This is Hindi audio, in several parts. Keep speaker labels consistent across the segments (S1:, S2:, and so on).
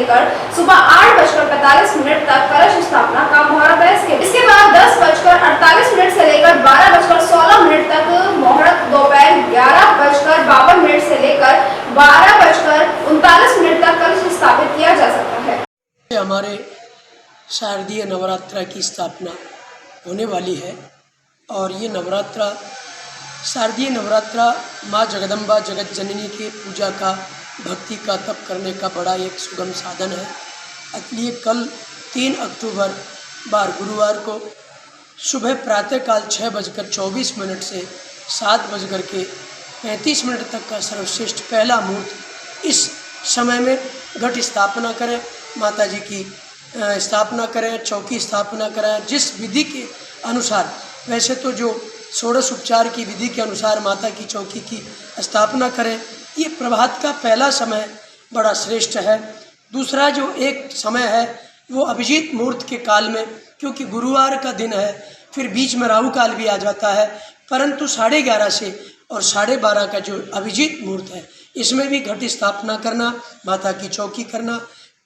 S1: लेकर सुबह 8:45 तक कलश स्थापना का मुहूर्त है। इसके बाद 10:48 से लेकर 12:16 तक मुहूर्त, दोपहर 11:52 से लेकर 12:39 तक कलश स्थापित किया जा सकता है।
S2: हमारे शारदीय नवरात्रा की स्थापना होने वाली है और ये नवरात्रा शारदीय नवरात्रा माँ जगदम्बा जगत जननी के पूजा का, भक्ति का, तप करने का बड़ा एक सुगम साधन है। इसलिए कल 3 अक्टूबर बार गुरुवार को सुबह प्रातःकाल 6:24 से 7:35 तक का सर्वश्रेष्ठ पहला मुहूर्त। इस समय में घट स्थापना करें, माता जी की स्थापना करें, चौकी स्थापना करें जिस विधि के अनुसार। वैसे तो जो षोडश उपचार की विधि के अनुसार माता की चौकी की स्थापना करें। ये प्रभात का पहला समय बड़ा श्रेष्ठ है। दूसरा जो एक समय है वो अभिजीत मुहूर्त के काल में, क्योंकि गुरुवार का दिन है, फिर बीच में राहु काल भी आ जाता है, परंतु 11:30 से और 12:30 का जो अभिजीत मुहूर्त है इसमें भी घट स्थापना करना, माता की चौकी करना,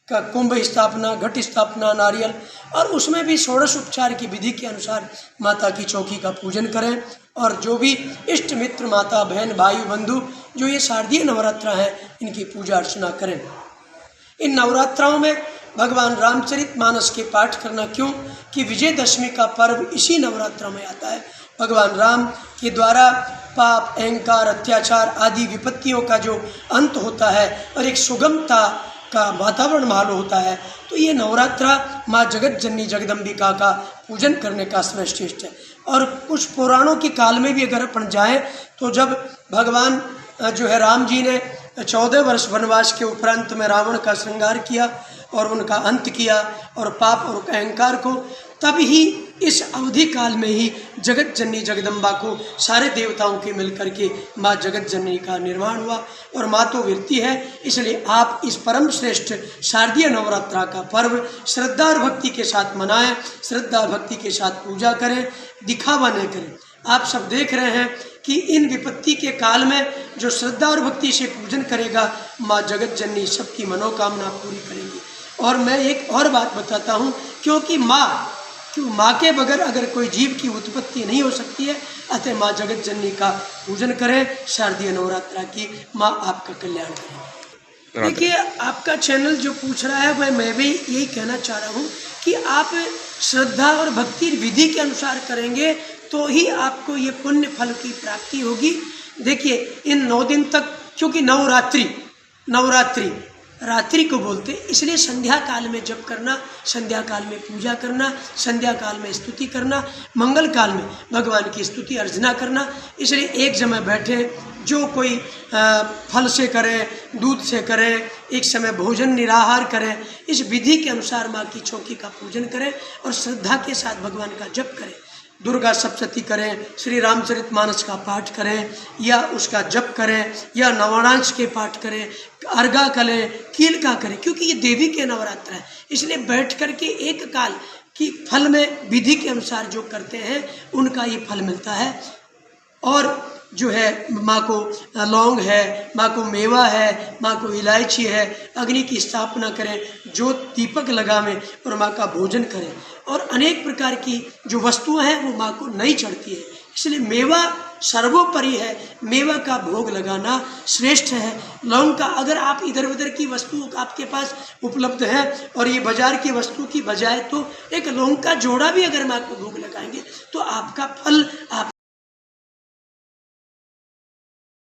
S2: का कुंभ स्थापना, घट स्थापना, नारियल, और उसमें भी षोडश उपचार की विधि के अनुसार माता की चौकी का पूजन करें। और जो भी इष्ट मित्र, माता बहन, भाई बंधु जो ये शारदीय नवरात्रा है इनकी पूजा अर्चना करें। इन नवरात्राओं में भगवान रामचरितमानस के पाठ करना, क्यों कि विजयदशमी का पर्व इसी नवरात्रा में आता है। भगवान राम के द्वारा पाप, अहंकार, अत्याचार आदि विपत्तियों का जो अंत होता है और एक सुगमता का वातावरण मालूम होता है, तो ये नवरात्रा माँ जगत जननी जगदम्बिका का पूजन करने का सर्वश्रेष्ठ है। और कुछ पुराणों के काल में भी अगर अपन जाएं तो जब भगवान जो है राम जी ने 14 वर्ष वनवास के उपरांत में रावण का श्रृंगार किया और उनका अंत किया और पाप और अहंकार को, तब ही इस अवधि काल में ही जगत जननी जगदम्बा को सारे देवताओं के मिलकर के माँ जगत जननी का निर्माण हुआ। और माँ तो वीरती है, इसलिए आप इस परम श्रेष्ठ शारदीय नवरात्रा का पर्व श्रद्धा और भक्ति के साथ मनाएं, श्रद्धा और भक्ति के साथ पूजा करें, दिखावा नहीं करें। आप सब देख रहे हैं कि इन विपत्ति के काल में जो श्रद्धा और भक्ति से पूजन करेगा माँ जगत जननी सबकी मनोकामना पूरी करेंगी। और मैं एक और बात बताता हूँ, क्योंकि माँ के बगैर अगर कोई जीव की उत्पत्ति नहीं हो सकती है, अतः माँ जगत जननी का पूजन करें, शारदीय नवरात्रा की माँ आपका कल्याण करें। देखिए, आपका चैनल जो पूछ रहा है वह मैं भी यही कहना चाह रहा हूँ कि आप श्रद्धा और भक्ति विधि के अनुसार करेंगे तो ही आपको ये पुण्य फल की प्राप्ति होगी। देखिए, इन 9 दिन तक, क्योंकि नवरात्रि रात्रि को बोलते, इसलिए संध्या काल में जप करना, संध्या काल में पूजा करना, संध्या काल में स्तुति करना, मंगल काल में भगवान की स्तुति अर्चना करना। इसलिए एक समय बैठे, जो कोई फल से करें, दूध से करें, एक समय भोजन निराहार करें, इस विधि के अनुसार माँ की चौकी का पूजन करें और श्रद्धा के साथ भगवान का जप करें। दुर्गा सप्तशती करें, श्री रामचरितमानस का पाठ करें या उसका जप करें या नवांश के पाठ करें, अर्घा करें, कील का करें, क्योंकि ये देवी के नवरात्र है। इसलिए बैठ करके एक काल की फल में विधि के अनुसार जो करते हैं उनका ये फल मिलता है। और जो है माँ को लौंग है, माँ को मेवा है, माँ को इलायची है, अग्नि की स्थापना करें, जो दीपक लगावें और माँ का भोजन करें। और अनेक प्रकार की जो वस्तुएं हैं वो माँ को नहीं चढ़ती है, इसलिए मेवा सर्वोपरि है। मेवा का भोग लगाना श्रेष्ठ है। लौंग का, अगर आप इधर उधर की वस्तु आपके पास उपलब्ध है और ये बाजार की वस्तु की बजाय तो एक लौंग का जोड़ा भी अगर माँ को भोग लगाएंगे तो आपका फल आप